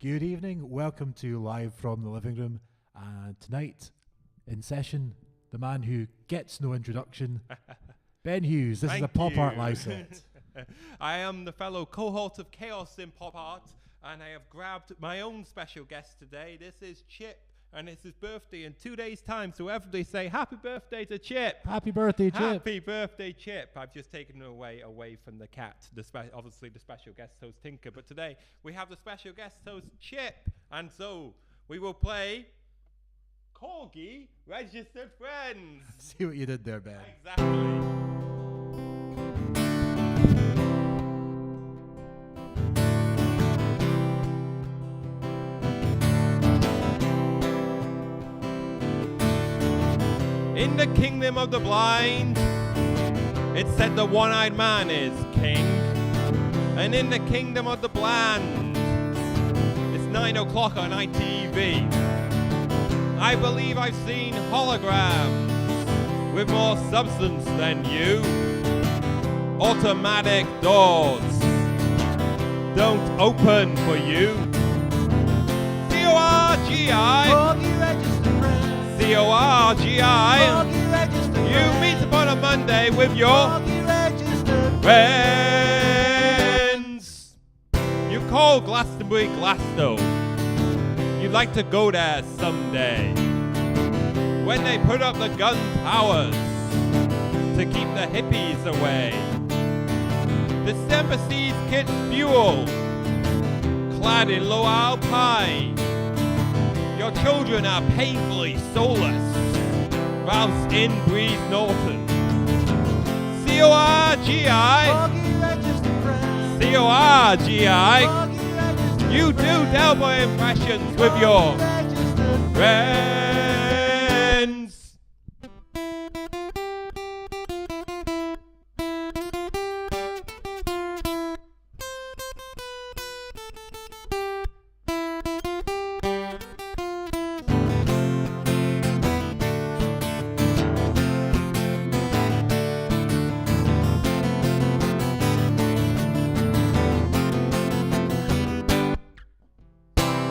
Good evening, welcome to Live from the Living Room. And tonight, in session, the man who gets no introduction, Ben Hughes. This is a PopArt live set. I am the fellow cohort of Chaos in PopArt, and I have grabbed my own special guest today. This is Chip, and it's his birthday in 2 days' time, so everybody say happy birthday to Chip. Happy birthday, Chip. Happy birthday, Chip. I've just taken him away from the cat, obviously the special guest host Tinker, but today we have the special guest host Chip, and so we will play Corgi Registered Friends. See what you did there, Ben. Exactly. In the kingdom of the blind, it's said the one-eyed man is king. And in the kingdom of the bland, it's 9 o'clock on ITV. I believe I've seen holograms with more substance than you. Automatic doors don't open for you. C-O-R-G-I C-O-R-G-I You meet upon a Monday with your friends. You call Glastonbury Glasgow. You'd like to go there someday, when they put up the gun towers to keep the hippies away. December sees kids fuel, clad in low alpine. Your children are painfully soulless, whilst in breathes Norton. C-O-R-G-I C-O-R-G-I You do Delboy impressions with your friends.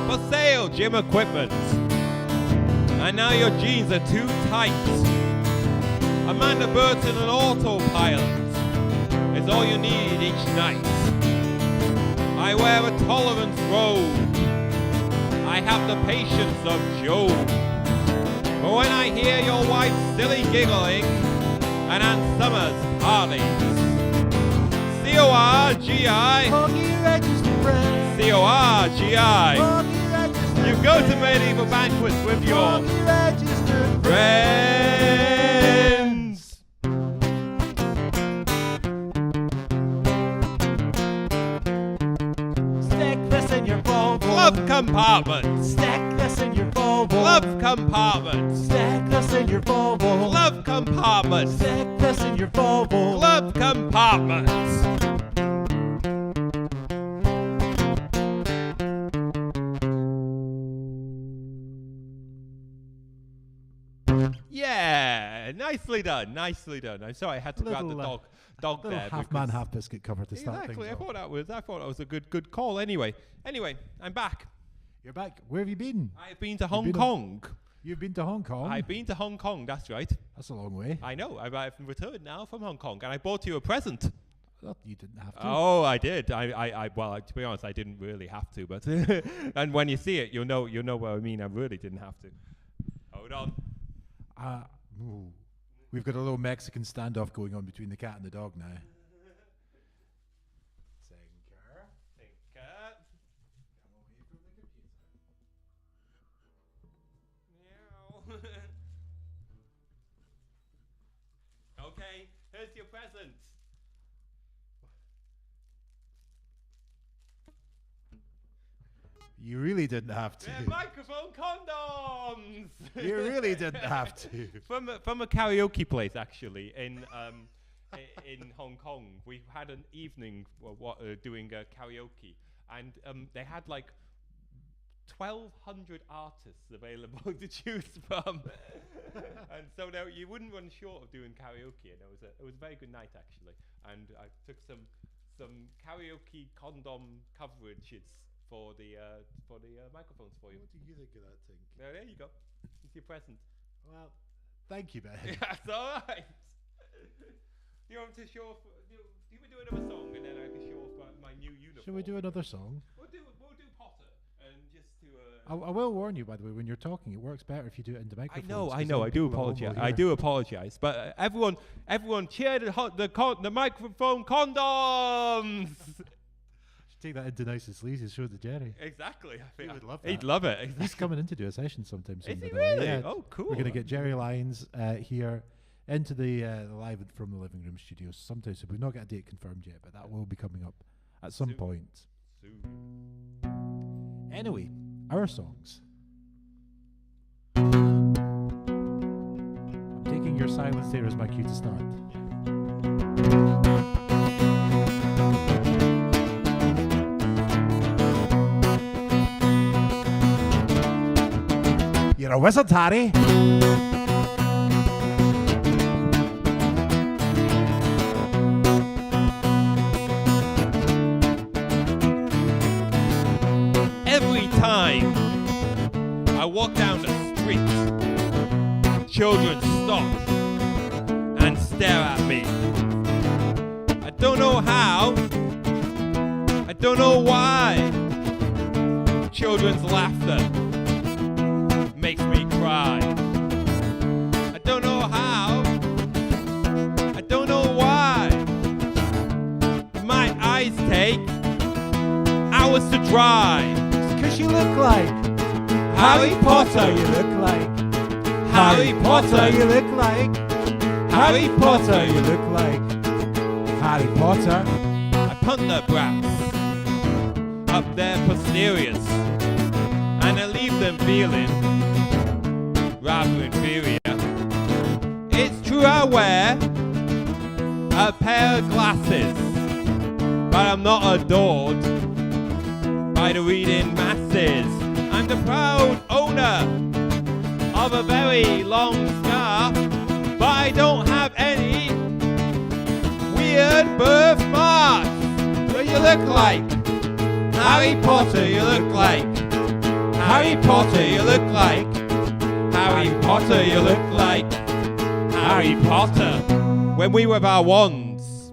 For sale, gym equipment. And now your jeans are too tight. Amanda Burton and autopilot is all you need each night. I wear a tolerance robe. I have the patience of Job. But when I hear your wife's silly giggling and Aunt Summer's parties, C-O-R-G-I C-O-R-G-I You go to medieval banquets with your friends. Stick this in your Volvo. Glove compartment. Stick this in your Volvo. Glove compartment. Stick this in your Volvo. Glove compartment. Stick this in your Volvo. Glove compartment. Yeah, nicely done, nicely done. I'm sorry I had to grab the dog Little there. half man, half biscuit cover to start Exactly, things off. I thought that was a good call. Anyway, I'm back. You're back. Where have you been? I've been to Hong Kong. You've been to Hong Kong? I've been to Hong Kong. That's right. That's a long way. I know. I've returned now from Hong Kong, and I bought you a present. Well, you didn't have to. Oh, I did. Well, to be honest, I didn't really have to, but and when you see it, you'll know what I mean. I really didn't have to. Hold on. Ooh. We've got a little Mexican standoff going on between the cat and the dog now. Tinker. Come away from the computer. Meow. Okay, here's your present. You really didn't have to. They're microphone condoms. You really didn't have to. From a karaoke place, actually, in Hong Kong. We had an evening doing karaoke, and they had like 1,200 artists available to choose from. And so you wouldn't run short of doing karaoke, and it was a very good night, actually. And I took some karaoke condom coverages for the microphones for you. What do you think of that thing? There you go. It's your present. Well, thank you, Ben. That's all right. Do you want to show off? Do we do another song and then I can show off my new uniform? Shall we do another song? We'll do Potter and just to. I will warn you, by the way, when you're talking, it works better if you do it into microphones. I know. I do apologize. I do apologize. But everyone, cheer the microphone condoms. Take that into nice and sleazy and show it to Jerry. Exactly. I think He would love that. He'd love it. Exactly. He's coming in to do a session sometime soon. Is he by the way. really? Yeah. Oh, cool. We're going to get Jerry Lyons here into the live from the Living Room studios sometime. So we've not got a date confirmed yet, but that will be coming up at some point. Soon. Anyway, our songs. I'm taking your silence there as my cue to start. You're a wizard, Harry. Every time I walk down the street, children stop and stare at me. I don't know how, I don't know why. Children's laughter makes me cry. I don't know how, I don't know why. My eyes take hours to dry. It's 'cause you look like Harry Potter. You look like Harry Potter. You look like Harry Potter. You look like Harry Potter. I punt the brats up their posteriors, and I leave them feeling rather inferior. It's true I wear a pair of glasses, but I'm not adored by the reading masses. I'm the proud owner of a very long scarf, but I don't have any weird birthmarks. What you look like? Harry Potter, you look like Harry Potter, you look like Harry Potter, you look like Harry Potter. When we wave our wands,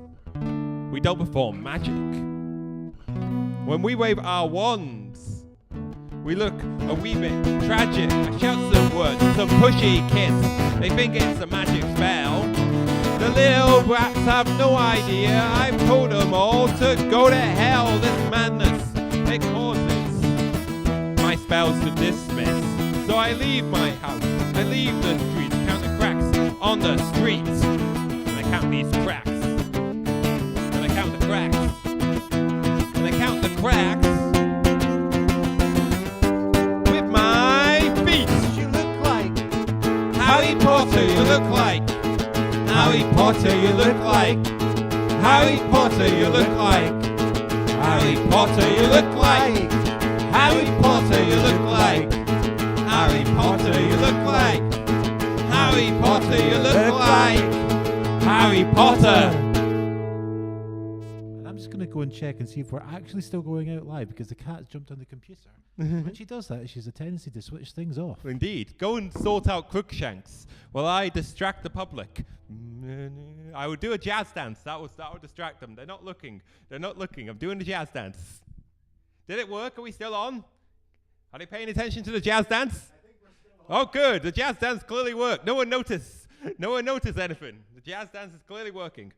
we don't perform magic. When we wave our wands, we look a wee bit tragic. I shout some words, some pushy kids, they think it's a magic spell. The little brats have no idea, I've told them all to go to hell. This madness, it causes my spells to dismiss. So I leave my house, I leave the streets, count the cracks on the streets. And I count these cracks, and I count the cracks, and I count the cracks with my feet. You look like Harry Potter, you look like Harry Potter, you look like Harry Potter, you look like Harry Potter, you look like Harry Potter, you look like Harry Potter, you look like Harry Potter, you look like Harry Potter. And I'm just going to go and check and see if we're actually still going out live because the cat's jumped on the computer. When she does that, she has a tendency to switch things off. Indeed. Go and sort out Crookshanks while I distract the public. I would do a jazz dance. That would distract them. They're not looking. They're not looking. I'm doing the jazz dance. Did it work? Are we still on? Are they paying attention to the jazz dance? I think we're still on. Oh, good. The jazz dance clearly worked. No one noticed. No one noticed anything. The jazz dance is clearly working.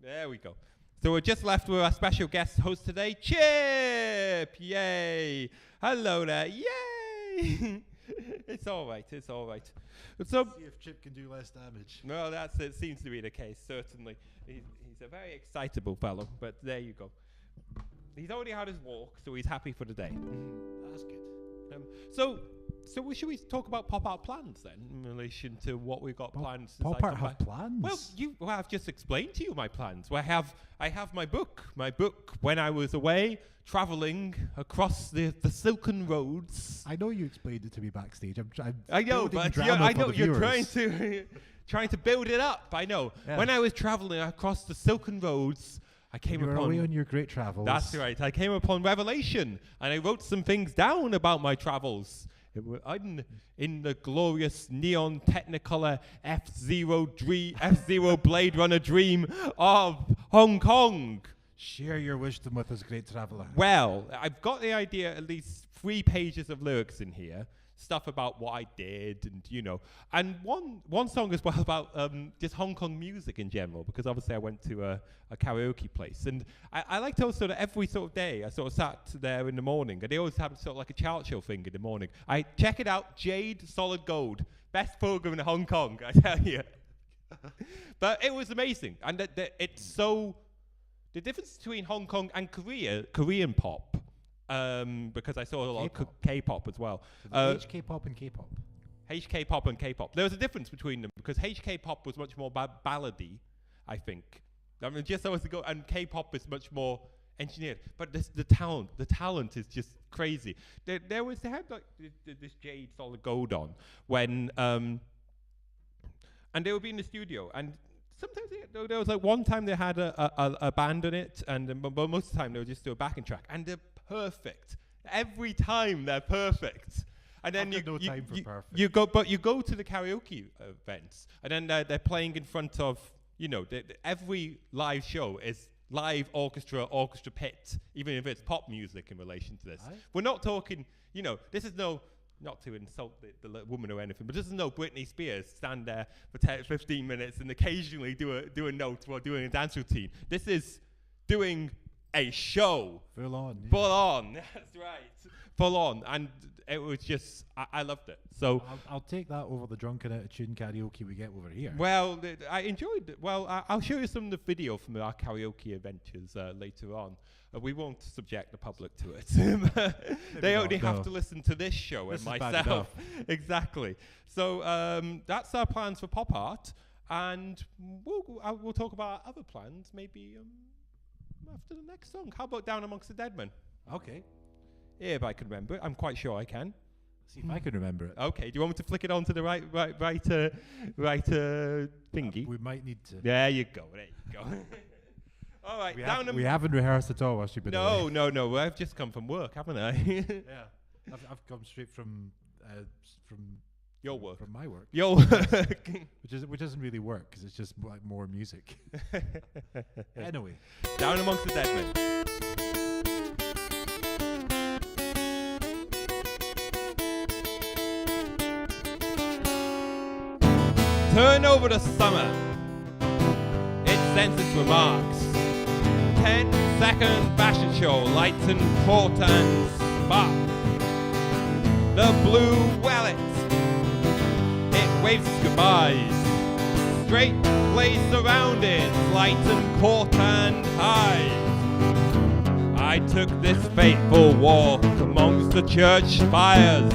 There we go. So we're just left with our special guest host today, Chip. Yay. Hello there. Yay. It's all right. It's all right. So, See if Chip can do less damage. well, it seems to be the case, certainly. He's a very excitable fellow, but there you go. He's already had his walk, so he's happy for the day. That's good. So should we talk about PopArt plans then, in relation to what we've got planned? since I PopArt come have back? plans? Well, I've just explained to you my plans. Well, I have my book when I was away traveling across the silken roads. I know you explained it to me backstage. I know, building but drama I for know the you're viewers. trying to build it up. I know. Yeah. When I was traveling across the silken roads I came You were upon... away on your great travels. That's right. I came upon Revelation, and I wrote some things down about my travels. In the glorious neon Technicolor F-Zero Blade Runner dream of Hong Kong. Share your wisdom with us, great traveller. Well, I've got the idea, at least 3 pages of lyrics in here. Stuff about what I did, and one song as well about just Hong Kong music in general, because obviously I went to a karaoke place, and I liked also that every sort of day I sort of sat there in the morning, and they always have sort of like a chart show thing in the morning. I check it out, Jade Solid Gold, best program in Hong Kong, I tell you. But it was amazing, and it's so the difference between Hong Kong and Korean pop. Because I saw a lot of K-pop as well. HK-pop and K-pop. HK-pop and K-pop. There was a difference between them because HK-pop was much more ballady, I think. I mean, just so as to go, and K-pop is much more engineered. But the talent is just crazy. They had like this Jade Solid Gold on when, and they would be in the studio and. Sometimes there was like one time they had a band on it, and but most of the time they would just do a backing track, and they're perfect. Every time they're perfect. And then you go to the karaoke events, and then they're playing in front of every live show is live orchestra pit, even if it's pop music in relation to this. Aye. We're not talking, this is no. Not to insult the woman or anything, but this is no Britney Spears stand there for 15 minutes and occasionally do a note while doing a dance routine. This is doing a show. Full on. Yeah. Full on. That's right. Full on. And it was just, I loved it. So I'll take that over the drunken out of tune karaoke we get over here. Well, I enjoyed it. Well, I'll show you some of the video from our karaoke adventures later on. We won't subject the public to it. They only have to listen to this show and myself. Exactly. So that's our plans for pop art, and we'll talk about other plans maybe after the next song. How about Down Amongst the Dead Men? Okay. If I can remember it, I'm quite sure I can. See if I can remember it. Okay. Do you want me to flick it onto the right thingy? We might need to. There you go. There you go. All right, we haven't rehearsed at all, actually. No. I've just come from work, haven't I? Yeah, I've come straight from your work, from my work. Your work, which isn't really work because it's just like more music. Anyway, Down Amongst the Dead Men. Turn over the summer. It sends its remarks. 10-second fashion show, lights and portents spark. The blue wallet, it waves its goodbyes. Straight play surroundings, lights and portent highs. I took this fateful walk amongst the church spires.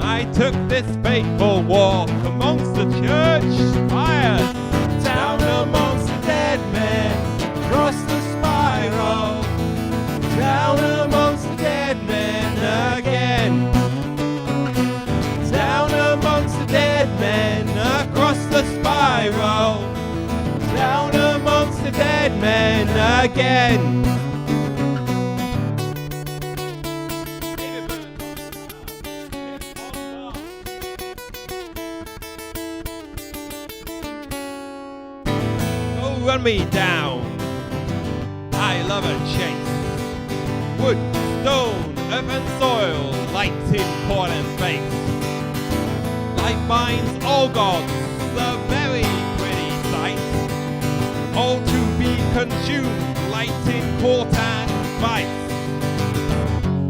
I took this fateful walk amongst the church spires. Down amongst the dead men, across the spiral, down amongst the dead men again. Down amongst the dead men, across the spiral, down amongst the dead men again. Run me down, I love a chase. Wood, stone, earth and soil, lighted corn and space. Life binds all gods, a very pretty sight. All to be consumed, lighted court and vice.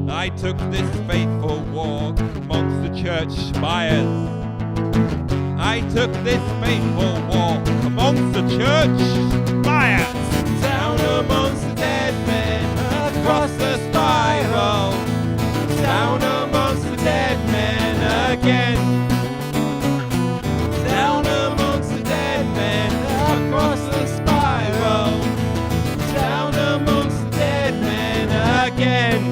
I took this fateful walk amongst the church spires. I took this fateful walk amongst the church spires. Down amongst the dead men, across the spiral, down amongst the dead men again. Down amongst the dead men, across the spiral, down amongst the dead men again.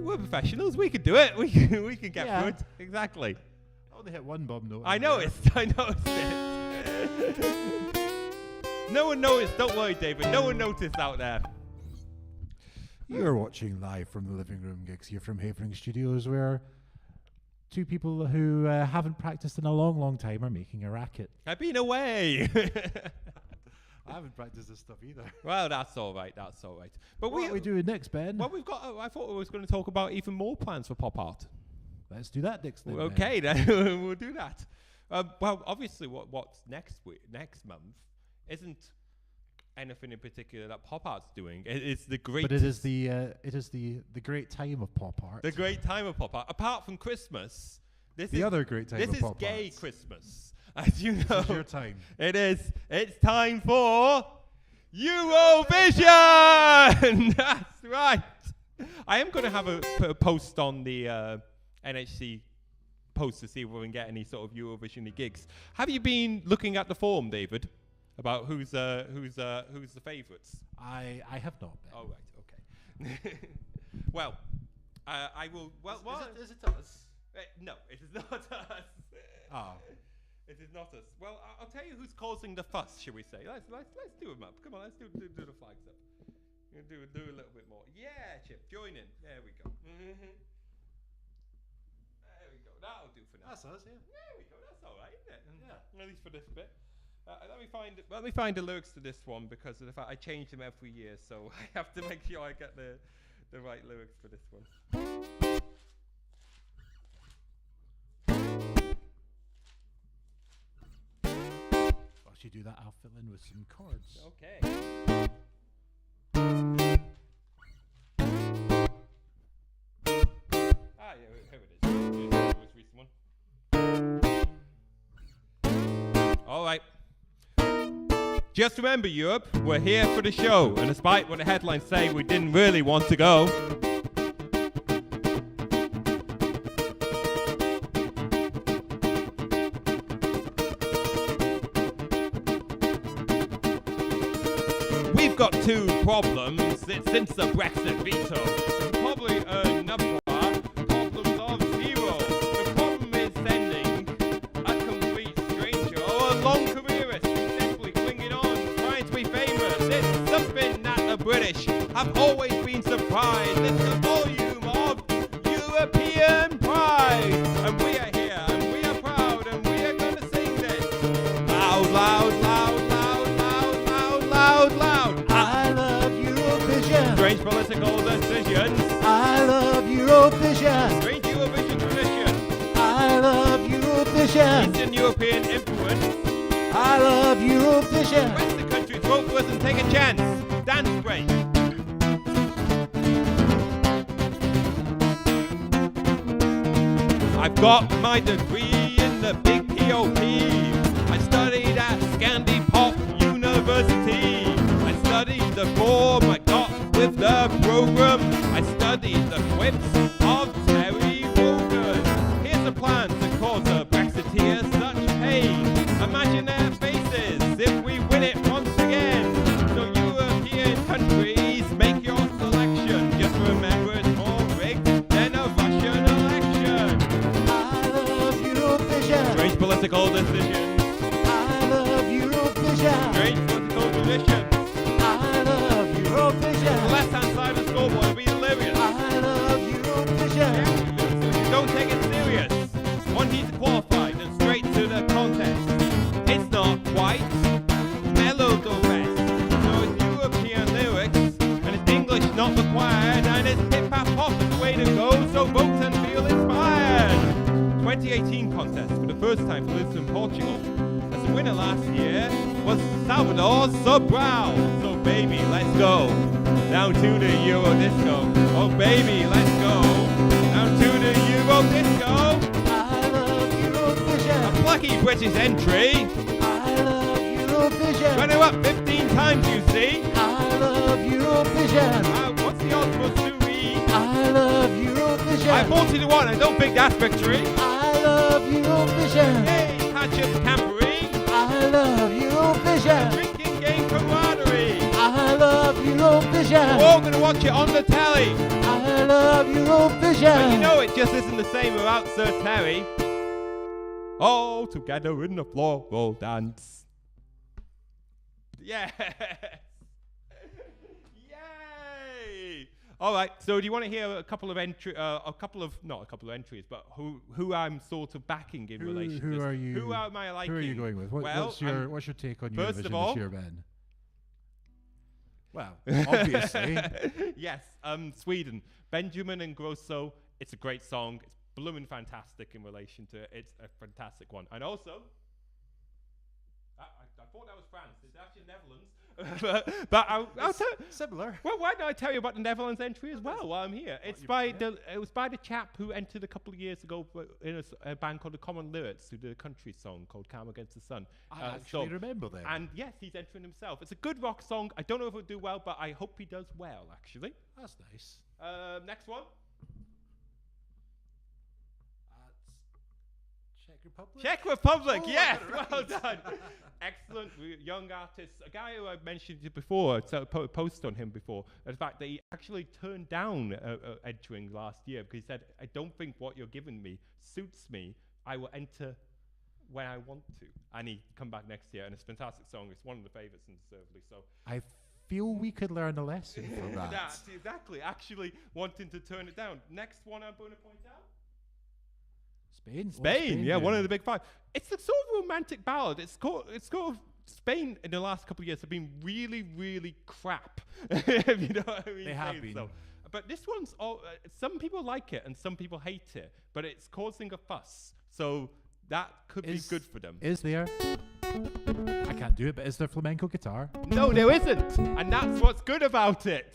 we're professionals. We can do it. We can get Yeah. through it. Exactly. I only hit one bum note. I noticed it. No one noticed. Don't worry, David. No one noticed out there. You're watching live from the Living Room gigs here from Havering Studios, where two people who haven't practiced in a long, long time are making a racket. I've been away. I haven't practiced this stuff either. Well, that's all right. That's all right. But What are we doing next, Ben? Well, we've got. I thought we was going to talk about even more plans for pop art. Let's do that next. Then, Okay, then we'll do that. Well, obviously, what's next month isn't anything in particular that pop art's doing. It's the great. But it is the great time of pop art. The great time of pop art. Apart from Christmas, this the is other great time this of is pop gay art. Christmas, as you know. This is your time. It is. It's time for Eurovision. That's right. I am going to have put a post on the NHC post to see if we can get any sort of Eurovision gigs. Have you been looking at the form, David, about who's the favourites? I have not. Ben. Oh right, okay. Well, I will. Well, Is it us? No, it is not us. Oh. It is not us. Well, I'll tell you who's causing the fuss, shall we say? Let's do them up. Come on, let's do the flags up. We're gonna do a little bit more. Yeah, Chip, join in. There we go. There we go. That'll do for now. That's us, yeah. There we go. That's all right, isn't it? Yeah. At least for this bit. Let me find the lyrics to this one, because of the fact I change them every year, so I have to make sure I get the right lyrics for this one. Whilst you do that, I'll fill in with some chords. Okay. Here it is. Here's the most recent one. All right. Just remember, Europe, we're here for the show, and despite what the headlines say, we didn't really want to go. We've got two problems since the Brexit veto. Probably another problems of zero. The problem is sending a complete stranger or a long careerist who's simply clinging on, trying to be famous. It's something that the British have always been surprised. It's the volume of European pride. And we are here, and we are proud, and we are going to sing this loud, loud, loud, loud, loud, loud, loud, loud. I love Eurovision. Strange political decisions. I love Eurovision. Strange Eurovision tradition. I love Eurovision. Eastern European influence. I love Eurovision. Western countries vote for us and take a chance. Dance break. I've got my degree in the big POP. I studied at Scandi Pop University. I studied the form I got with the program. I studied the quips of Terry Wogan. Here's a plan to cause a Brexiteer such pain. Imagine their faces if we win it once again. So European countries, make your selection. Just remember it's more rigged than a Russian election. I love Eurovision. Strange political decisions. I love Eurovision. Strange political traditions. I love The Eurovision. left-hand side of the scoreboard will be hilarious. I love Eurovision. Don't take it serious. One needs to qualify, then straight to the contest. It's not quite mellow the rest. So it's European lyrics, and it's English not required, and it's hip-hop is the way to go, so vote and feel inspired. 2018 contest for the first time for Lisbon, Portugal. As the winner last year was Salvador Sobral. So baby, let's go down to the Euro disco. Oh baby, let's go down to the Euro disco. I love Eurovision. A plucky British entry. I love Eurovision. Runner up 15 times, you see. I love Eurovision. What's the odds for Suri? I love Eurovision. I 40 to 1. I don't think that's victory. I love Eurovision. Hey, Hatchet Campery. I love Eurovision. Drinking game camaraderie. I love Eurovision. We're all gonna watch it on the telly. I I love Eurovision. But you know it just isn't the same without Sir Terry. All together in the floral dance. Yes! Yay! All right. So do you want to hear a couple of entries, but who I'm sort of backing in relation to Who this? are you? Who am I liking? Who are you going with? What's your take on first Eurovision of all- this year, Ben? Well, obviously. Yes, Sweden. Benjamin and Grosso. It's a great song. It's blooming fantastic in relation to it. It's a fantastic one. And also, I thought that was France. It's actually Netherlands. but I'll tell. Similar. Well, why don't I tell you about the Netherlands entry as well while I'm here? It was by the chap who entered a couple of years ago in a band called the Common Lyrics, who did a country song called "Calm Against the Sun." I actually remember them. And yes, he's entering himself. It's a good rock song. I don't know if it'll do well, but I hope he does well. Actually, That's nice. next one. Czech Republic. Czech Republic, Oh, yes, I got it well right. done. Excellent young artist. A guy who I mentioned before, post on him before. The fact that he actually turned down entering last year because he said, I don't think what you're giving me suits me. I will enter when I want to. And he come back next year, and it's a fantastic song. It's one of the favourites, and deservedly so. I feel we could learn a lesson from that. That's exactly. Actually wanting to turn it down. Next one I'm going to point out. Spain, yeah, one of the big five. It's a sort of romantic ballad. It's called Spain in the last couple of years have been really, really crap. If you know what I mean? They have saying been. so. But this one's some people like it and some people hate it, but it's causing a fuss. So that could be good for them. Is there? I can't do it, but is there flamenco guitar? No, there isn't, and that's what's good about it.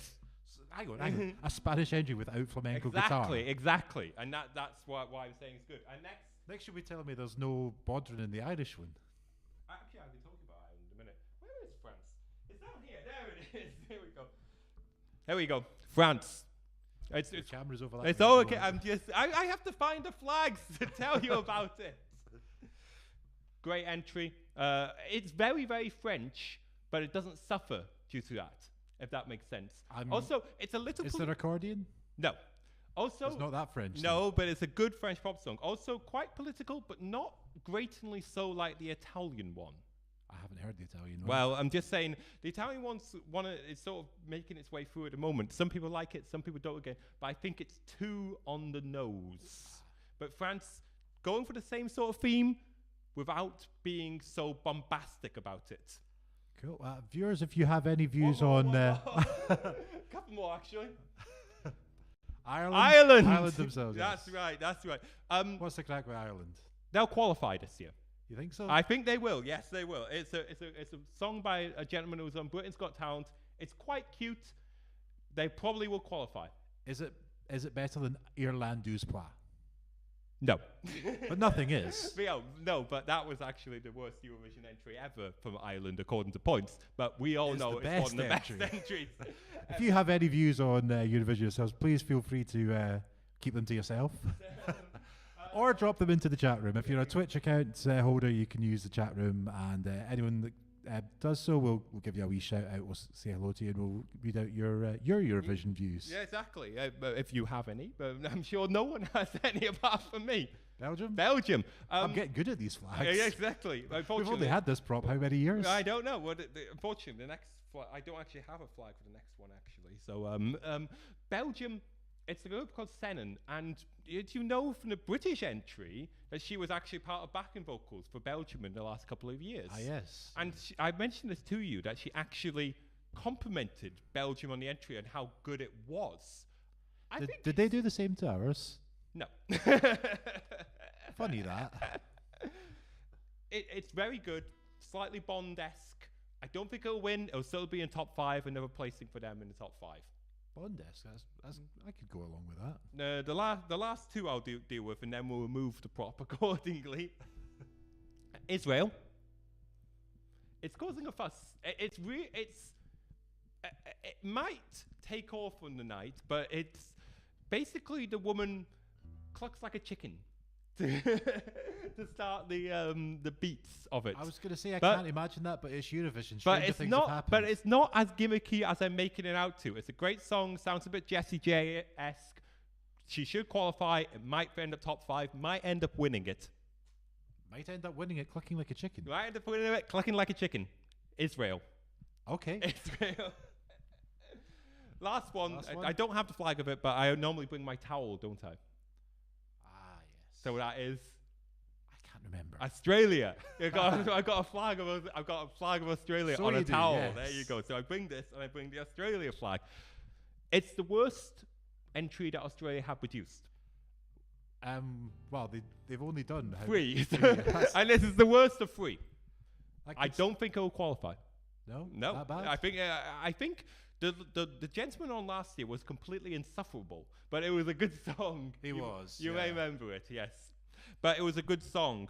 Hang on. A Spanish entry without flamenco guitar. Exactly, and that's why I'm saying it's good. And Next, should be telling me there's no Bodrin in the Irish one. actually, I've been talking about Ireland in a minute. Where is France? It's down here. There it is. There we go. There we go. France. It's Cameras over. it's all okay. I have to find the flags to tell you about it. Great entry. It's very, very French, but it doesn't suffer due to that, if that makes sense. Also, it's a little... Is there accordion? No. Also... It's not that French. No, but it's a good French pop song. Also, quite political, but not gratingly so like the Italian one. I haven't heard the Italian one. Well, I'm just saying, the Italian one is sort of making its way through at the moment. Some people like it, some people don't again, but I think it's too on the nose. But France, going for the same sort of theme without being so bombastic about it. Cool. Viewers, if you have any views One on more. Couple more, actually. Ireland themselves. That's yes. right, that's right. What's the crack with Ireland? They'll qualify this year. You think so? I think they will. Yes, they will. It's a song by a gentleman who's on Britain's Got Talent. It's quite cute. They probably will qualify. Is it better than Irlandus Pla? No. But nothing is. No, but that was actually the worst Eurovision entry ever from Ireland, according to points. But we all It's know the it's one of the best best entries. If you have any views on Eurovision yourselves, please feel free to keep them to yourself. Or drop them into the chat room. If you're a Twitch account holder, you can use the chat room, and anyone that does so, we'll give you a wee shout out. We'll say hello to you, and we'll read out your Eurovision views. Yeah, exactly. If you have any, but I'm sure no one has any apart from me. Belgium. I'm getting good at these flags. Yeah, exactly. We've only had this prop how many years? I don't know. Unfortunately, the next I don't actually have a flag for the next one actually. So Belgium. It's a group called Sennen, and did you know from the British entry that she was actually part of backing vocals for Belgium in the last couple of years? Ah, yes. And I mentioned this to you, that she actually complimented Belgium on the entry and how good it was. Did they do the same to ours? No. Funny that. It's very good, slightly Bond-esque. I don't think it'll win. It'll still be in top 5, and they're placing for them in the top 5. Bond-esque, I could go along with that. The last two I'll deal with, and then we'll remove the prop accordingly. Israel. It's causing a fuss. It might take off on the night, but it's basically the woman clucks like a chicken. to start the beats of it. I was going to say I But- can't imagine that, but it's Eurovision. But Stranger it's things not. have happened. But it's not as gimmicky as I'm making it out to. It's a great song. Sounds a bit Jessie J-esque. She should qualify. It might end up top 5. Might end up winning it. Might end up winning it, clicking like a chicken. Might end up winning it. Clicking like a chicken. Israel. Okay. Israel. Last one. Last one. I don't have the flag of it, but I normally bring my towel, don't I? Ah, yes. So that is I can't remember. Australia. I've got a flag of Australia So on a you do, towel. yes. There you go. So I bring this and I bring the Australia flag. It's the worst entry that Australia have produced. Well, they've only done 3. yes. And this is the worst of 3. I could don't think it will qualify. No, No, that bad. I think the gentleman on last year was completely insufferable, but it was a good song. He was, You may yeah. remember it, yes. But it was a good song.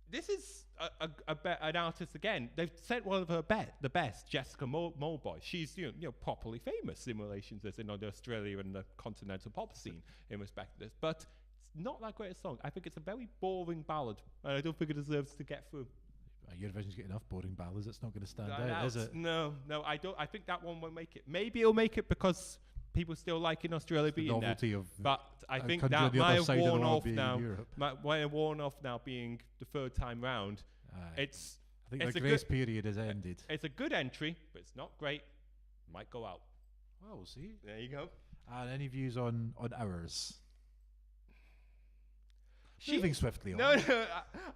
This is an artist again. They've sent one of her the best, Jessica Mulboy. She's properly famous in relation to this in Australia and the continental pop scene in respect to this. But it's not that great a song. I think it's a very boring ballad, and I don't think it deserves to get through. Eurovision's getting enough boring ballads. It's not going to stand out, is it? No, I don't. I think that one won't make it. Maybe it'll make it because people still like in Australia The being there. novelty of But I a think country that on the might other have side of the worn world off being now. Europe. Might have worn off now being the third time round. Aye. It's I think it's the a grace good- period has ended. it's a good entry, but it's not great. Might go out. Well, we'll see. There you go. And any views on ours? She- Moving swiftly on. No,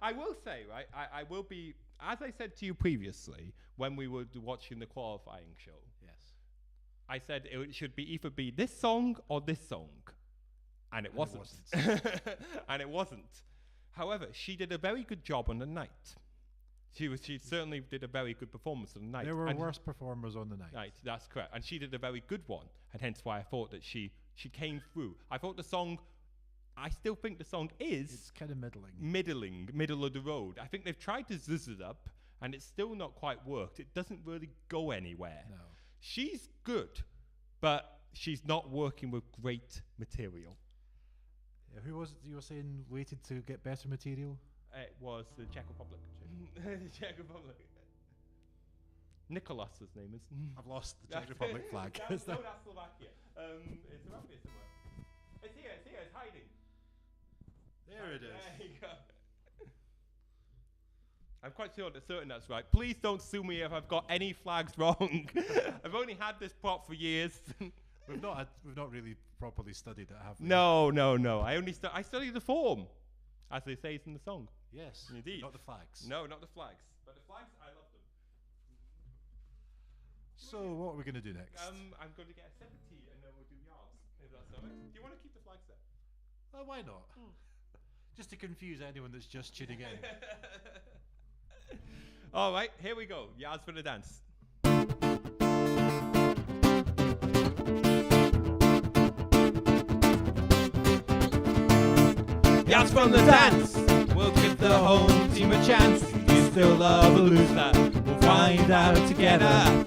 I will say, right, I will be, as I said to you previously, when we were watching the qualifying show, Yes. I said it should either be this song or this song. And it And it wasn't. And it wasn't. However, she did a very good job on the night. She certainly did a very good performance on the night. There were And- worse performers on the night. Right, that's correct. And she did a very good one. And hence why I thought that she came through. I thought I still think the song is It's kind of middling. middle of the road. I think they've tried to zizz it up, and it's still not quite worked. It doesn't really go anywhere. No. She's good, but she's not working with great material. Yeah, who was it you were saying waited to get better material? It was the Czech Republic. The Czech Republic. Nicholas, his name is. I've lost the Czech Republic flag. No, that's Slovakia. It's around here somewhere. It's here, it's hiding. There it is. There you go. I'm quite certain that's right. Please don't sue me if I've got any flags wrong. I've only had this prop for years. We've not really properly studied it, have we? No. I studied the form, as they say in the song. Yes. Indeed. Not the flags. No, not the flags. But the flags, I love them. So what are we going to do next? I'm going to get a 70 and then we'll do yards. If that's all right. Do you want to keep the flags there? Why not? Just to confuse anyone that's just tuning in. All right, here we go. Yards for the dance. Yards from the dance. We'll give the home team a chance. You still love a loser. We'll find out together.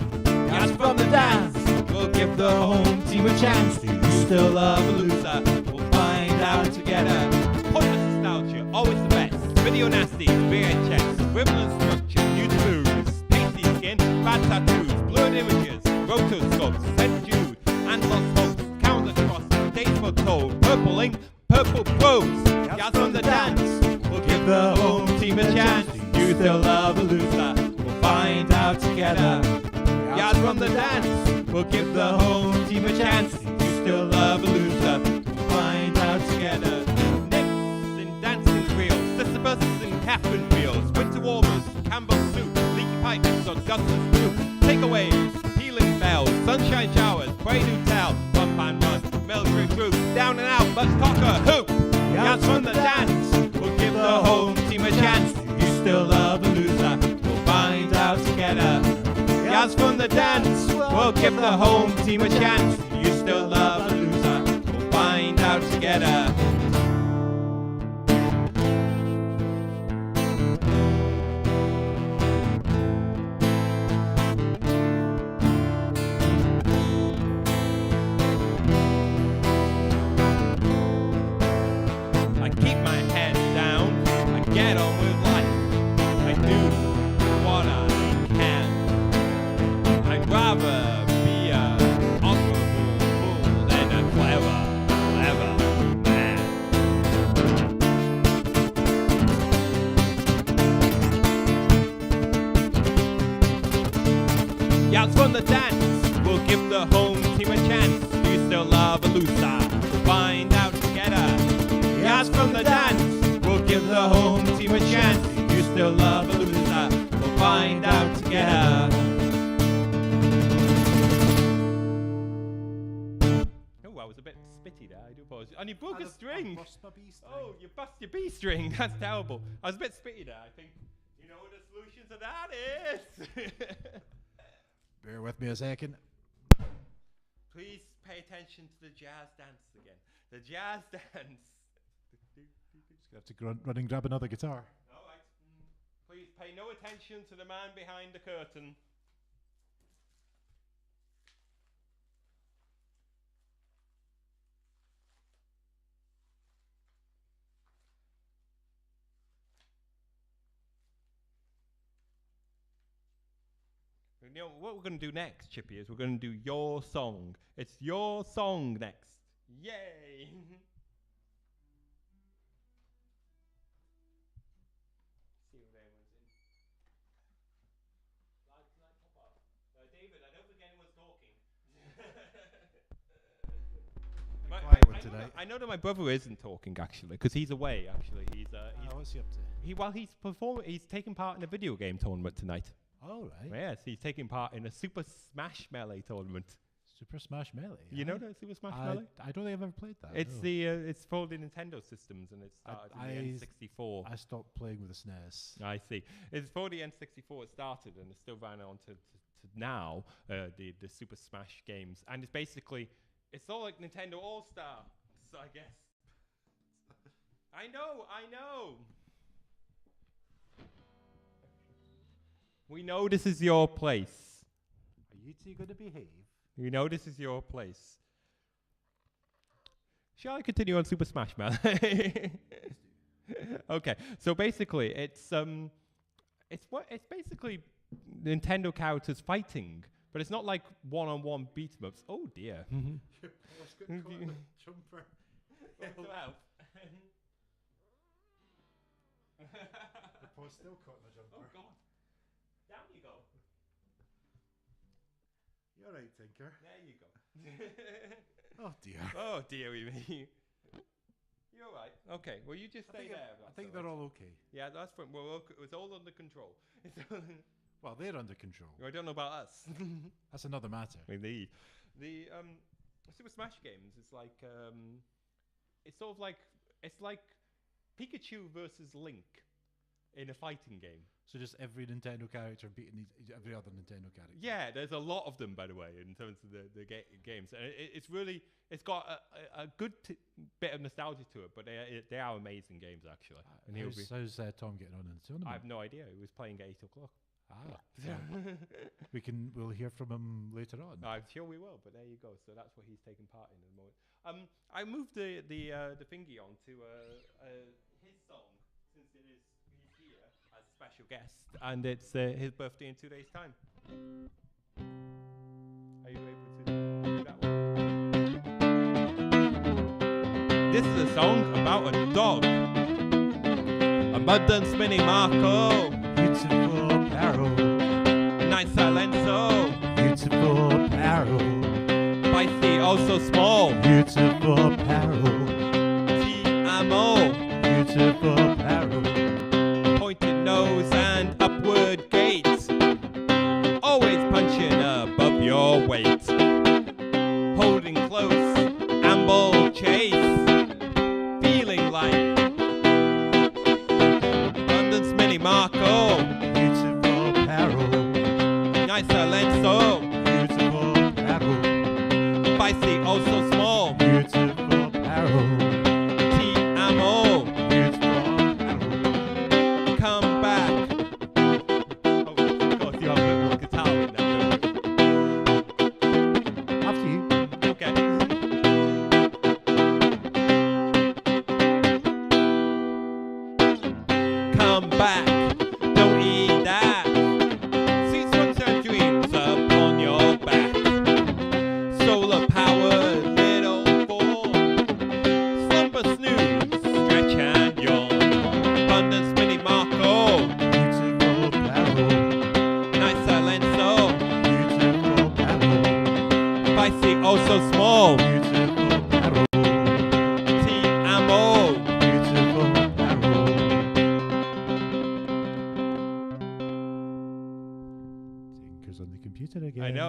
Yards from the dance. We'll give the home team a chance. Do you still love a loser? We'll find out together. Pointless nostalgia, always the best. Video nasty, VHS, equivalent structure, new blues, pasty skin, bad tattoos, blurred images, rotoscopes, St. Jude, and lost hopes, countless crosses, dates foretold, purple ink, purple prose. Yards from the dance. We'll give the home team a chance. Do you still love a loser? We'll find out together. Yards from the dance. We'll give the home team a chance. Do you still love a loser? We'll find out together. Nips in dancing reels, Sisyphus in Catherine wheels, winter warmers, Campbell soup, leaky pipe mix on Gus's roof, takeaways, peeling bells, sunshine showers, pray do tell, one pan run, military troops, down and out, let's cock a hoop. Yards from the dance. We'll give the home team a chance. Do you still love a loser? We'll find out together. Yards from the dance. We'll give the home team a chance. Do you still love a loser? We'll find out together. I keep my head down find out together. Yes, from the dance, we'll give the home team a chance. You still love a loser, we'll find out together. Oh, I was a bit spitty there, I do apologize. And you broke a string! Oh, you bust your B string, that's terrible. I was a bit spitty there, I think. You know what the solution to that is? Bear with me a second. Please pay attention to the jazz dance again. The jazz dance. Just gonna have to run and grab another guitar. All right. Please pay no attention to the man behind the curtain. You know, what we're going to do next, Chippy, is we're going to do your song. It's your song next. Yay! See if anyone's in. Light pop up. David, I don't think anyone's talking. Quiet one tonight. I know that my brother isn't talking, actually, because he's away, actually. What's he up to? He's taking part in a video game tournament tonight. All right. Yes, he's taking part in a Super Smash Melee tournament. Super Smash Melee. You know the Super Smash Melee? I don't think I've ever played that. It's no. it's for the Nintendo systems, and it started in the N64. I stopped playing with the SNES. I see. It's for the N64. It started, and it's still ran on to now. The Super Smash games, and it's basically it's all like Nintendo All Star. So I guess. I know. We know this is your place. Are you two going to behave? You know this is your place. Shall I continue on Super Smash Melee? Okay, so basically it's basically Nintendo characters fighting, but it's not like one-on-one beat 'em ups. Oh dear. Jumper. The paw still caught my jumper. Oh God. Down you go. You're right, Tinker. There you go. Oh dear. Oh dearie me. You're right. Okay. Well, you just stay there. I think they're all okay. Yeah, that's fine. Well, it's all under control. Well, they're under control. I don't know about us. That's another matter. The Super Smash games. It's like it's sort of like it's like Pikachu versus Link in a fighting game. So just every Nintendo character beating every other Nintendo character. Yeah, there's a lot of them, by the way, in terms of the games. And it's got a good bit of nostalgia to it, but they are amazing games, actually. And How's Tom getting on in the tournament? I have no idea. He was playing at 8 o'clock. We'll hear from him later on. I'm sure we will, but there you go. So that's what he's taking part in at the moment. I moved the thingy on to his song, since he's here as a special guest, and it's his birthday in 2 days' time. Are you able to do that one? This is a song about a dog. A mud and spinning Marco. Beautiful apparel. Nice silenzo. Beautiful apparel. Spicy, also small. Beautiful apparel. T-M-O. Beautiful apparel. Pointed nose and upward gait. Always punching above your weight. Holding close, amble chase. Feeling like London's mini Marco. Beautiful apparel. Nice silenzo. Beautiful apparel. Spicy, also small. Beautiful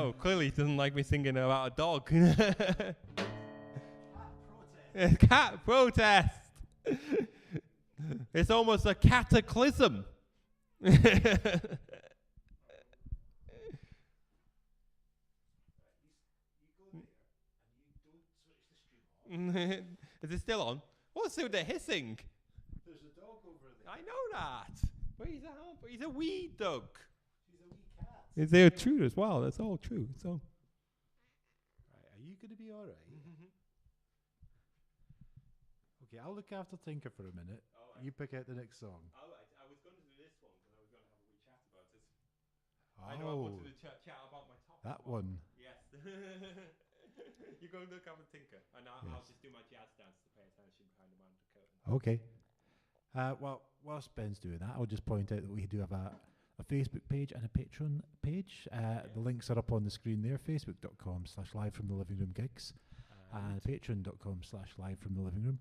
Oh, clearly he doesn't like me singing about a dog. Cat protest. It's almost a cataclysm. Is it still on? What's with the hissing? There's a dog over there. I know that. But he's a wee dog. She's a wee cat. Is there true as well? That's all true. So. Right, are you going to be all right? Okay, I'll look after Tinker for a minute. Right. You pick out the next song. All right. I was going to do this one because I was going to have a wee chat about it. Oh, I know I wanted to chat about my top. That one. Yes. You go look after Tinker, and I'll just do my jazz dance to pay attention behind the man with the curtain. Okay. Well, whilst Ben's doing that, I'll just point out that we do have a Facebook page and a Patreon page. The links are up on the screen there, facebook.com/live from the living room gigs, and patreon.com/live from the living room.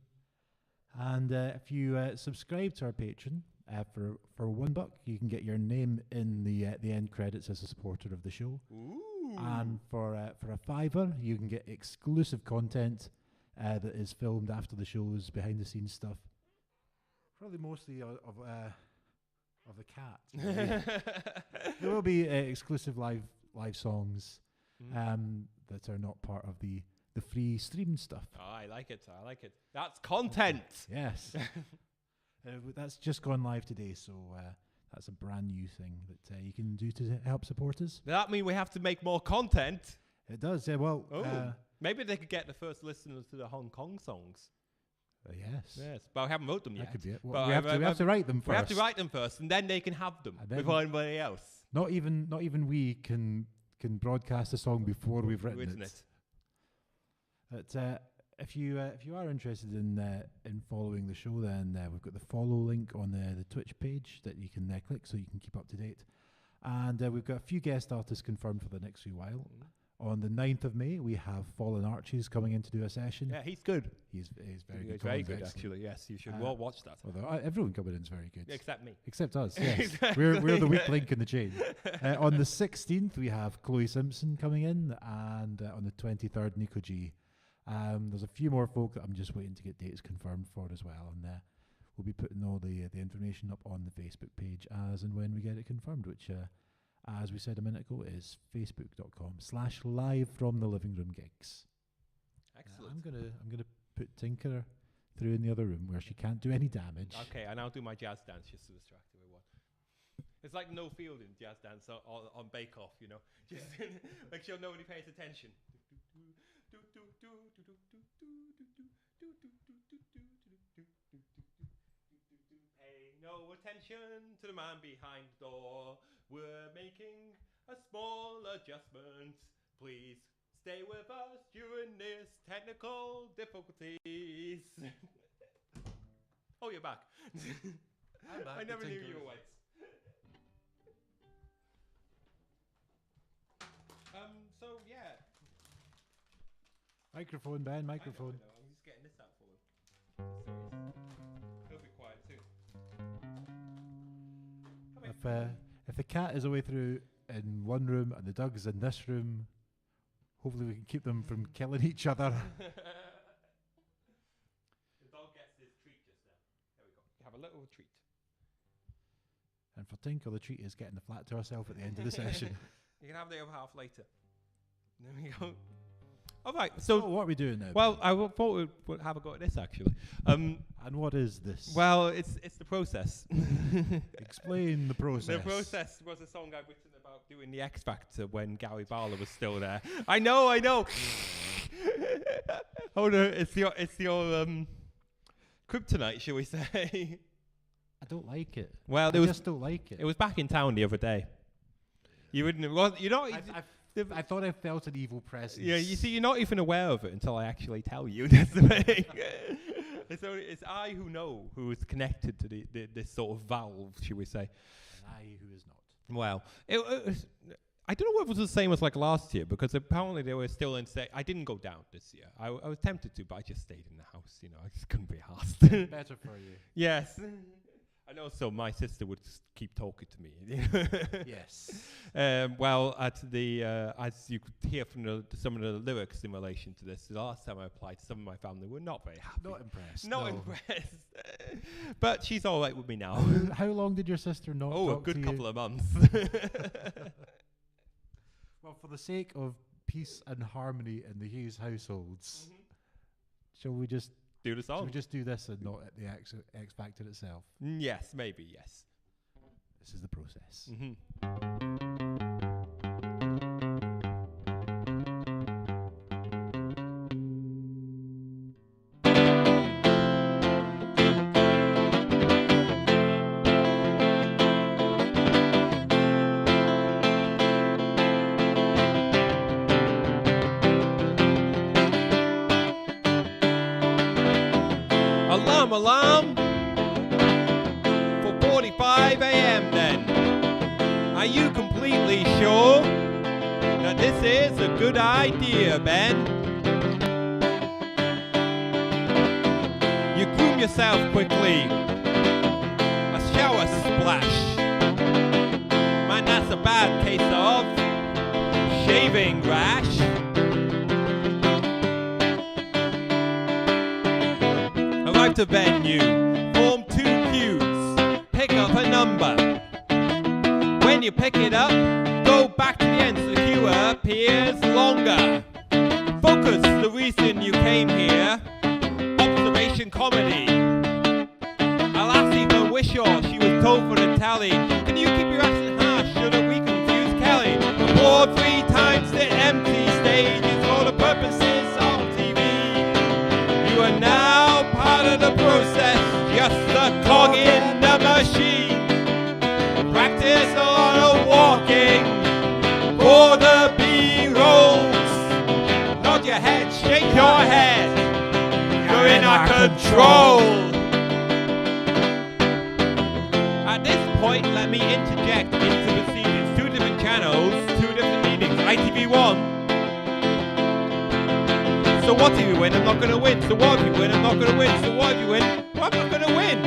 And if you subscribe to our Patreon for $1, you can get your name in the end credits as a supporter of the show. Ooh. And for a $5, you can get exclusive content that is filmed after the shows, behind the scenes stuff. Probably mostly of the cat. There will be exclusive live songs that are not part of the free stream stuff. Oh, I like it. That's content. Yes. That's just gone live today, so that's a brand new thing that you can do to help support us. Does that mean we have to make more content? It does, yeah. Well, maybe they could get the first listeners to the Hong Kong songs. Yes. Yes, but I haven't wrote them yet. That could be it. But Well, we have to write them first. We have to write them first, and then they can have them before anybody else. Not even we can broadcast a song before we've written it. But if you are interested in following the show, then we've got the follow link on the Twitch page that you can click so you can keep up to date. And we've got a few guest artists confirmed for the next few while. On the 9th of May, we have Fallen Arches coming in to do a session. Yeah, he's good. He's very good. He's very good, actually. Yes, you should well watch that. Although everyone coming in is very good. Except me. Except us, yes. we're the weak link in the chain. On the 16th, we have Chloe Simpson coming in, and on the 23rd, Nico G. There's a few more folk that I'm just waiting to get dates confirmed for as well, and we'll be putting all the information up on the Facebook page as and when we get it confirmed, which, as we said a minute ago, is facebook.com/live from the living room gigs. Excellent. I'm gonna put Tinker through in the other room where she can't do any damage. Okay, and I'll do my jazz dance just to distract everyone. It's like no fielding jazz dance on Bake Off, you know. Just make sure nobody pays attention. Pay no attention to the man behind the door. We're making a small adjustment. Please stay with us during this technical difficulties. Oh, you're back. I'm back. I never knew you were white. So yeah. Microphone, Ben. Microphone. I know. I'm just getting this out for him. Serious. He'll be quiet soon. If the cat is away through in one room and the dog is in this room, hopefully we can keep them from killing each other. The dog gets his treat just then. There we go. You have a little treat. And for Tinker, the treat is getting the flat to herself at the end of the session. You can have the other half later. There we go. All right. So what are we doing now? Well, I thought we'd have a go at this actually. And what is this? Well, it's the process. Explain the process. The process was a song I've written about doing the X Factor when Gary Barlow was still there. I know. Hold on, it's the old kryptonite, shall we say? I don't like it. Well, I just don't like it. It was back in town the other day. You wouldn't. Well, you know. I thought I felt an evil presence. Yeah, you see, you're not even aware of it until I actually tell you. That's the thing. It's I who know, who is connected to this sort of valve, should we say. And I who is not. Well, it was, I don't know if it was the same as like last year, because apparently they were still in state. I didn't go down this year. I was tempted to, but I just stayed in the house. You know, I just couldn't be asked. Better for you. Yes. And also, my sister would keep talking to me. Yes. Well, as you could hear from some of the lyrics in relation to this, the last time I applied, some of my family were not very happy. Not impressed. Not no. impressed. But she's all right with me now. How long did your sister not Oh, a talk good to couple you? of months. Well, for the sake of peace and harmony in the Hughes households, shall we just Do the shall song. we just do this and not at the X Factor itself? Yes, maybe, yes. This is the process. Alarm, alarm for 45 a.m. then. Are you completely sure that this is a good idea, Ben? You groom yourself quickly. A shower splash. Man, that's a bad case of shaving rash. Arrive to venue, form 2 queues, pick up a number. When you pick it up, go back to the end so the queue appears longer. Focus the reason you came here, observation comedy. Alas, even Wishaw, she was told for the tally. Can you keep your accent harsh so that we confuse Kelly? Aboard 3 times the empty stage is for the purposes of TV. You are now part of the process, just a cog in the machine. Practice a lot of walking for the B-rolls. Nod your head, shake your head. You're in our control. At this point, let me interject into the proceedings. 2 different channels, 2 different meetings. ITV1. So what if you win? I'm not going to win. So what if you win? I'm not going to win. So what if you win? I'm not going to win.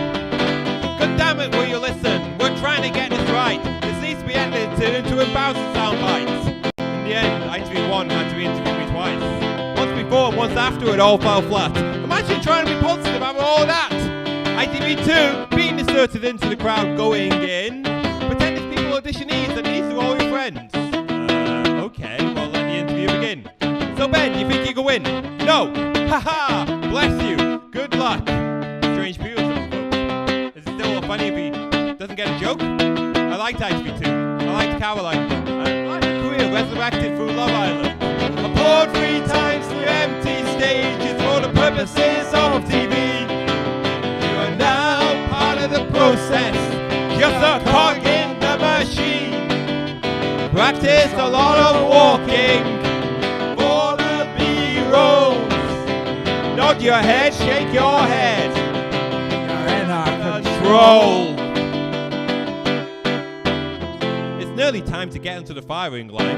God damn it, will you listen? We're trying to get this right. This needs to be edited into embarrassing sound bites. In the end, ITV1 had to interview me twice. Once before and once after, it all fell flat. Imagine trying to be positive after all that. ITV2 being inserted into the crowd going in. Pretend it's people auditionees and these are all your friends. Okay, well let the interview begin. So Ben, you think you can win? No! Haha! Bless you! Good luck! Strange people some folk. Is it still funny if he doesn't get a joke? I liked ITV2. I liked Caroline. I liked the career resurrected through Love Island. Aboard 3 times the empty stages for the purposes of TV. You are now part of the process, just a cog in the machine. Practice a lot of walking for the B-rolls. Nod your head, shake your head. You're in our control. It's nearly time to get into the firing line.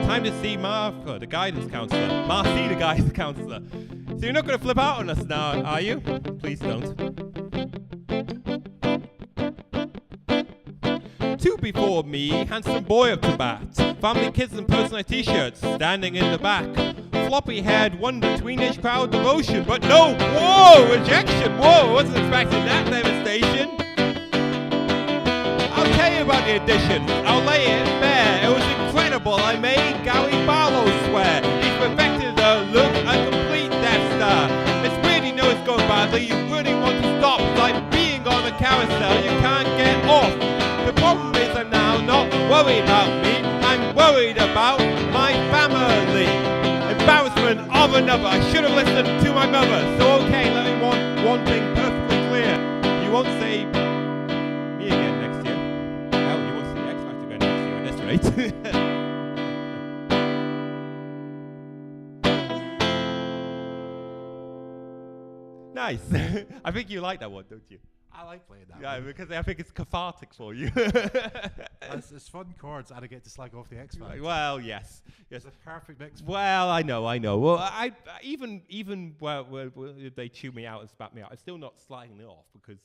Time to see Martha, the guidance counsellor. Marcy, the guidance counsellor. So you're not going to flip out on us now, are you? Please don't. 2 before me, handsome boy up to bat. Family kids and personalized t-shirts, standing in the back. Floppy-haired wonder, teenage crowd devotion. But no, whoa, rejection, whoa, wasn't expecting that devastation. I'll tell you about the addition, I'll lay it bare. It was incredible, I made Gary Barlow swear. He's perfected a look, a complete Death Star. It's really no it's going badly, you really want to stop. It's like being on a carousel, you can't get off. The problem is I'm now not worried about me, I'm worried about my family. Embarrassment of another, I should have listened to my mother. So okay, let me one thing perfectly clear. You won't say me again next year. Hell, you won't see the X Factor again next year at this rate. Nice. I think you like that one, don't you? I like playing that. Yeah, one. because I think it's cathartic for you. It's fun chords, and I get to slag off the X Factor. Well, yes. It's a perfect mix. Well, I know. Well, I even well, they chew me out and spat me out, I'm still not sliding it off because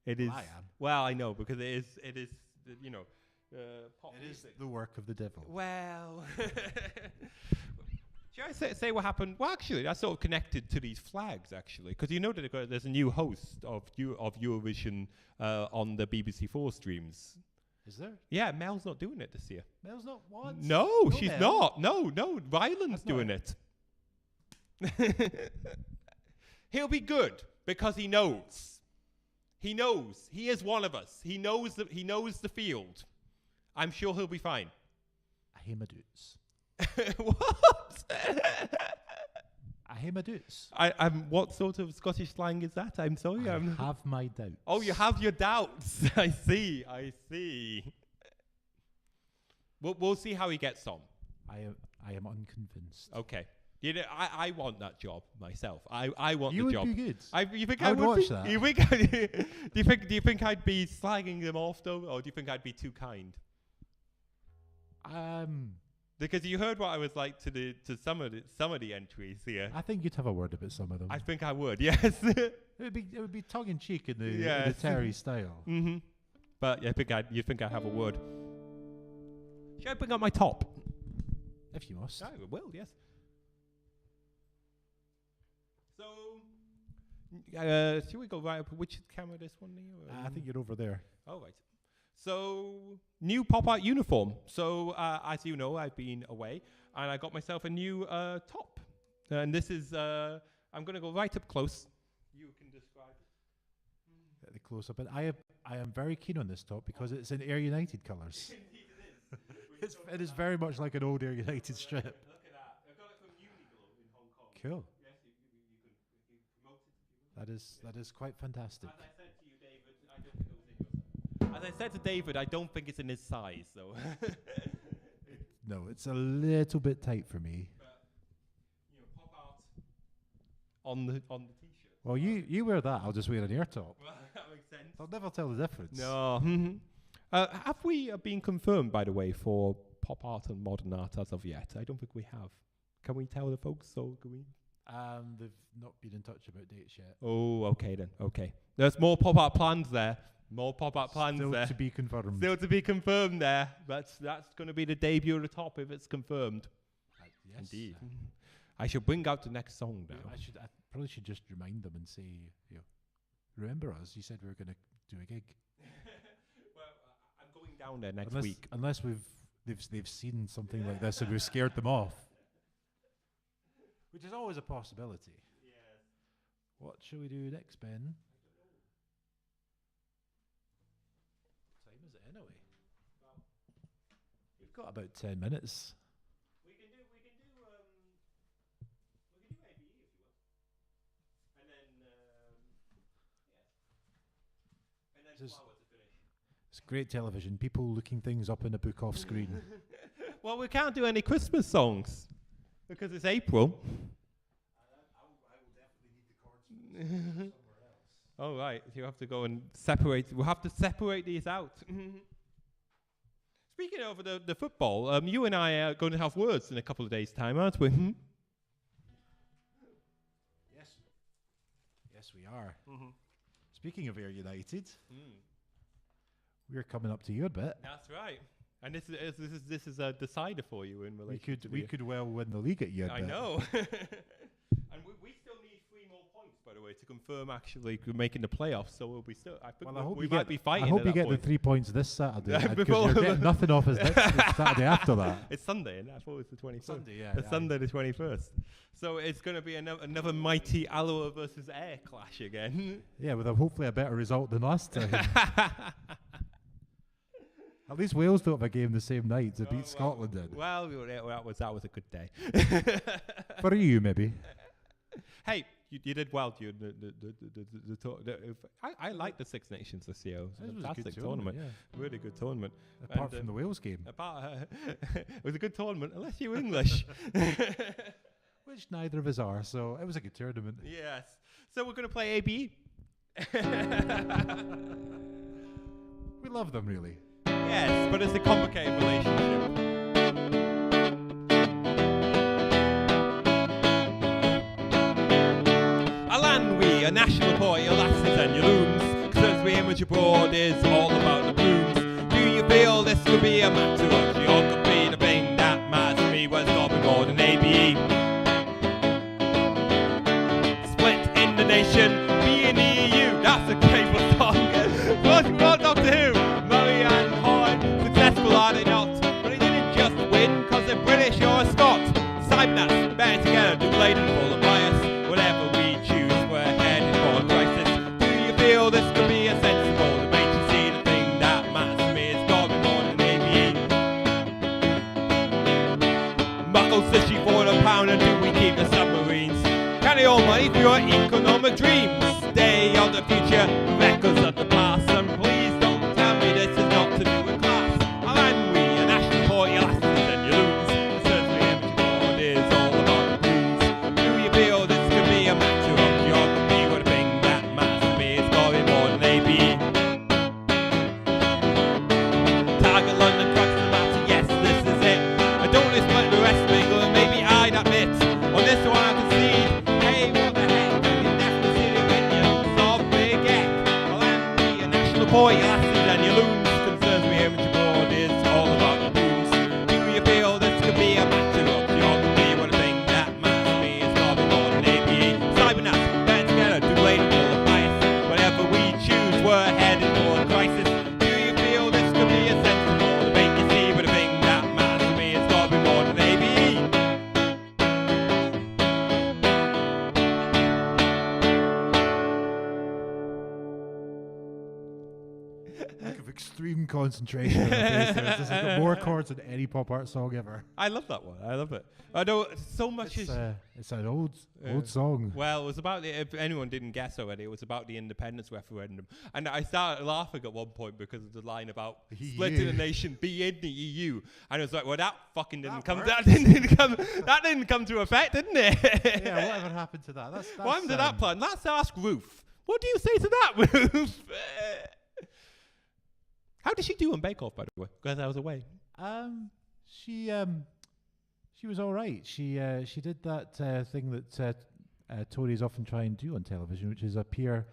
It is. I am. Well, I know because it is. You know, pop It is music. the work of the devil. Well, should I say what happened? Well, actually, that's sort of connected to these flags, actually, because you know that there's a new host of Eurovision on the BBC4 streams. Is there? Yeah, Mel's not doing it this year. Mel's not what? No, she's Mel. not. No, Ryland's That's not doing it. He'll be good because he knows. He knows. He is one of us. He knows the field. I'm sure he'll be fine. I hear my dudes. What? I hear my dudes. What sort of Scottish slang is that? I'm sorry. I have my doubts. Oh, you have your doubts. I see. We'll see how he gets on. I am unconvinced. Okay. You know, I want that job myself. I want You the would job. be good. You think I I would would watch be? that. Do you think I'd be slagging them off though, or do you think I'd be too kind? Because you heard what I was like to some of the entries here. I think you'd have a word about some of them. I think I would. Yes. It would be tongue in cheek in the Yes. Terry style. Mm-hmm. But you think I'd have a word? Should I bring up my top? If you must. I will. Yes. So, should we go right up? Which camera? This one? Here, I think you're over there. Oh, right. So, new PopArt uniform. So, as you know, I've been away, and I got myself a new top. And this is, I'm going to go right up close. You can describe it. The close up. And I am very keen on this top because it's in Air United colours. Indeed it is. It is very much like an old Air United strip. Look at that. I got it from Livingroom in Hong Kong. Cool. Yes, you can promote it if you want. That is quite fantastic. As I said to you, David, I don't think it was in your size. As I said to David, I don't think it's in his size, so. No, it's a little bit tight for me. But, you know, pop art on the t-shirt. Well, you wear that. I'll just wear an air top. Well, that makes sense. I'll never tell the difference. No. Have we been confirmed, by the way, for pop art and modern art as of yet? I don't think we have. Can we tell the folks? So can we? They've not been in touch about dates yet. Oh, okay then. Okay. There's more pop art plans there. More pop art plans Still there. to be confirmed. Still to be confirmed there. That's going to be the debut of the top if it's confirmed. Yes. Indeed. I should bring out the next song now. I probably should just remind them and say, remember us? You said we were going to do a gig. Well, I'm going down there next unless, week. Unless they've seen something like this and we've scared them off, which is always a possibility. Yes. What shall we do next, Ben? What time is it anyway? Well, We've got about 10 minutes. we can do ABE if you want. And then This is- flower to finish. It's great television. People looking things up in a book off screen. Well, we can't do any Christmas songs because it's April. I will definitely need the chords somewhere else. Oh, right. You have to go and separate. We'll have to separate these out. Speaking of the football, you and I are going to have words in a couple of days' time, aren't we? Yes, we are. Speaking of Air United, we're coming up to you a bit. That's right. And this is a decider for you in relation to We could well win the league at you. I know. And we still need 3 more points, by the way, to confirm actually making the playoffs. So we'll be still. I think Well, I hope we you might get. be fighting. I hope at you that get point. the 3 points this Saturday. Yeah, Because before- you're getting nothing off us next Saturday after that. It's Sunday, and I thought it was the 21st. Sunday, yeah. It's Sunday the 21st. So it's going to be another mighty Alloa versus Air clash again. Yeah, with hopefully a better result than last time. At least Wales don't have a game the same night to beat Scotland in. Well, that was a good day. For you, maybe. Hey, you did well. I like the Six Nations this year. It was It a was a good fantastic tournament, tournament. Really good tournament. Apart And, from the Wales game, it was a good tournament, unless you're English. which neither of us are, so it was a good tournament. Yes. So we're going to play ABE. We love them, really. Yes, but it's a complicated relationship. Alan we, a national boy, your lasses and your loons, 'cause we image abroad is all about the blooms. Do you feel this could be a matter of geography? The thing that matters to me was stopping more than ABE. Split in the nation, be in the EU. That's a cable song. Well, Doctor Who, Murray and Horn, successful are they not? But they didn't just win because they're British or Scot. Cybernats, better together, do blatant full of bias. Whatever we choose, we're headed for a crisis. Do you feel this could be a sensible debate? You see, the thing that matters to me is got me more than ABE. Muckle sushi for the pound, and do we keep the submarines? Carry all money for your economic dreams. Day of the future, records of the past. And please don't tell me this is not to do with class. I'll hand we a national for your lasses and your loons. The certainly empty board is all about the blues. Do you feel this could be a matter of geography? Well, the thing that matters to me is scoring more than ABE. Target London cracks the matter, yes, this is it. I don't expect the rest of England, maybe I'd admit. On this one I can see, hey, what the heck? You can definitely see the opinions of Big Eck. I'll hand me a national for your lasses and your loons. Concerns me image abroad is all about the blues. Do you feel this could be a matter of geography? Well, the thing that matters to me is scoring more than ABE. Cybernats, better together, do blatant full of bias. Whatever we choose, we're headed for a crisis. Do you feel this could be a sensible debate? You see, but the thing that matters to me is scoring more than ABE. Look of extreme concentration on the face there. This has got more chords than any pop art song ever. I love that one. I love it. I know so much is. It's an old song. Well, it was about if anyone didn't guess already, it was about the independence referendum, and I started laughing at one point because of the line about splitting the nation, be in the EU, and it was like, well, that fucking didn't come. That didn't come to effect, didn't it? Yeah, whatever happened to that? That's what happened to that plan? Let's ask Ruth. What do you say to that, Ruth? How did she do on Bake Off, by the way? Because I was away. She was all right. She did that thing that Tories often try and do on television, which is appear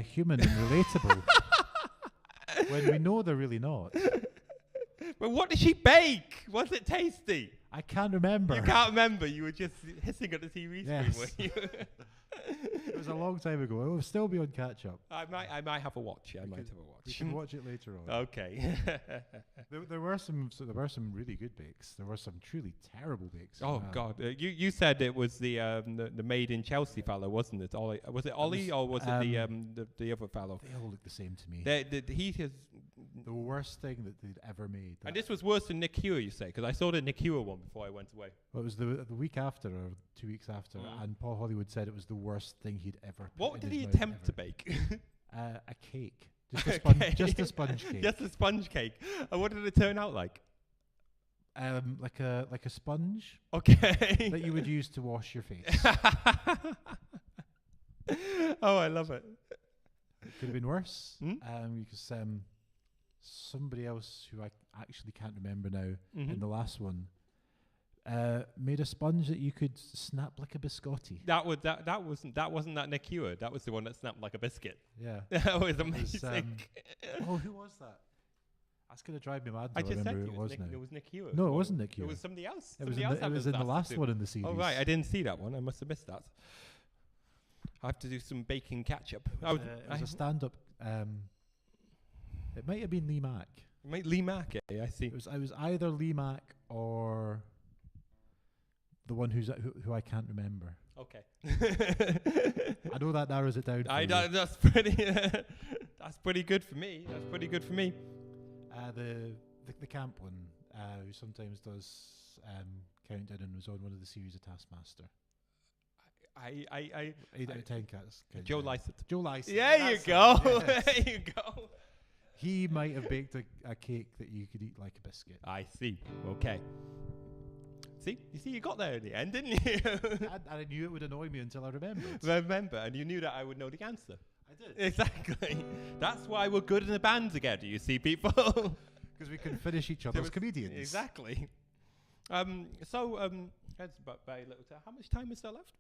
human and relatable when we know they're really not. But what did she bake? Was it tasty? I can't remember. You can't remember. You were just hissing at the TV screen, Yes. were you? It was a long time ago. It will still be on catch up. I might have a watch. I might have a watch. We can watch it later on. Okay. There were some really good bakes. There were some truly terrible bakes. Oh God! You said it was the made in Chelsea fellow, wasn't it? Ollie, was it Ollie or was it the other fellow? They all look the same to me. He has the worst thing that they'd ever made. And this was worse than Nick Hewer, you say? Because I saw the Nick Hewer one before I went away. Well, it was the week after or 2 weeks after, and Paul Hollywood said it was the worst thing he'd ever. What did he mouth attempt ever. to bake? A cake, just a sponge, just a sponge cake. Just a sponge cake. And what did it turn out like? Like a sponge. Okay. That you would use to wash your face. Oh, I love it. It could have been worse. Hmm? Because somebody else who I actually can't remember now in the last one made a sponge that you could snap like a biscotti. That wasn't that Nick Hewer. That was the one that snapped like a biscuit. Yeah. That was amazing. Who was that? That's going to drive me mad. I just said it was now. It was Nick Hewer. No, it wasn't Nick Hewer. It was somebody else. It was in the last one in the series. Oh right, I didn't see that one. I must have missed that. I have to do some baking catch up. It was a stand-up. It might have been Lee Mack. Lee Mack, I see. It was either Lee Mack or the one who I can't remember. Okay. I know that narrows it down. That's pretty. That's pretty good for me. That's pretty good for me. The camp one, who sometimes does Countdown and was on one of the series of Taskmaster. I 8 out of 10 cats. Joe Lycett. Joe Lycett. There you go. Yes. There you go. He might have baked a cake that you could eat like a biscuit. I see. Okay. See, you got there in the end, didn't you? I knew it would annoy me until I remembered. Remember, and you knew that I would know the answer. I did. Exactly. That's why we're good in a band together, you see, people. Because we can finish each other's comedians. Exactly. That's about very little time. How much time is there left?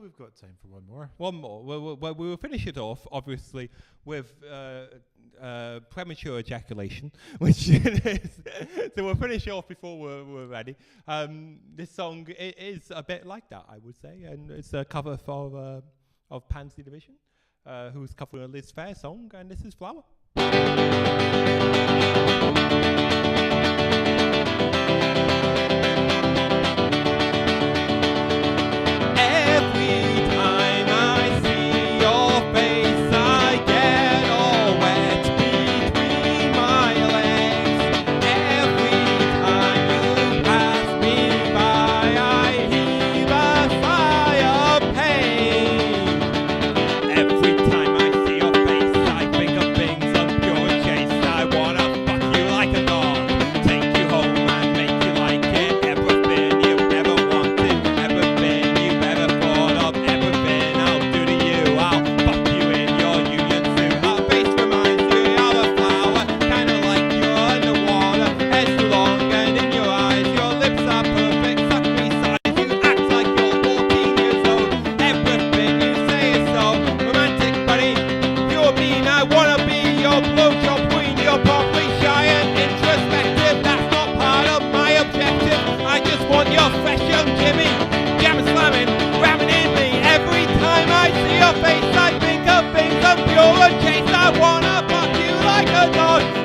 We've got time for one more. One more. Well, we will finish it off, obviously, with premature ejaculation, which it is. So we'll finish off before we're ready. This song is a bit like that, I would say, and it's a cover for of Pansy Division, who's covering a Liz Phair song, and this is Flower.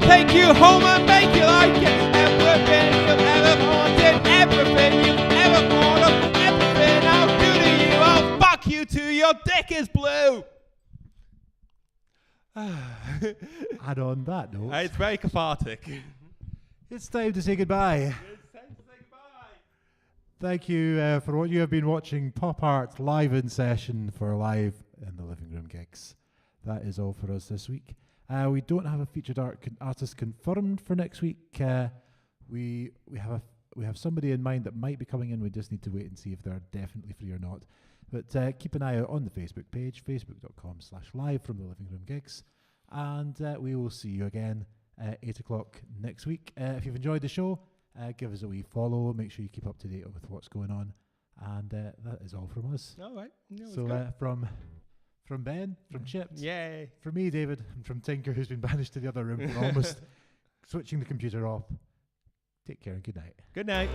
Take you home and make you like it. Everything you've ever wanted, everything you've ever thought of, everything I'll do to you, I'll fuck you till your dick is blue. And on that note, It's very cathartic. it's time to say goodbye. It's time to say goodbye. Thank you for what you have been watching PopArt live in session for Live in the Living Room gigs. That is all for us this week. We don't have a featured artist confirmed for next week. We have somebody in mind that might be coming in. We just need to wait and see if they're definitely free or not. But keep an eye out on the Facebook page, facebook.com/live from the Living Room gigs. And we will see you again at 8 o'clock next week. If you've enjoyed the show, give us a wee follow. Make sure you keep up to date with what's going on. And that is all from us. All right. No, So from Ben, from Chips, yay. from me, David, and from Tinker, who's been banished to the other room for almost switching the computer off. Take care and good night. Good night.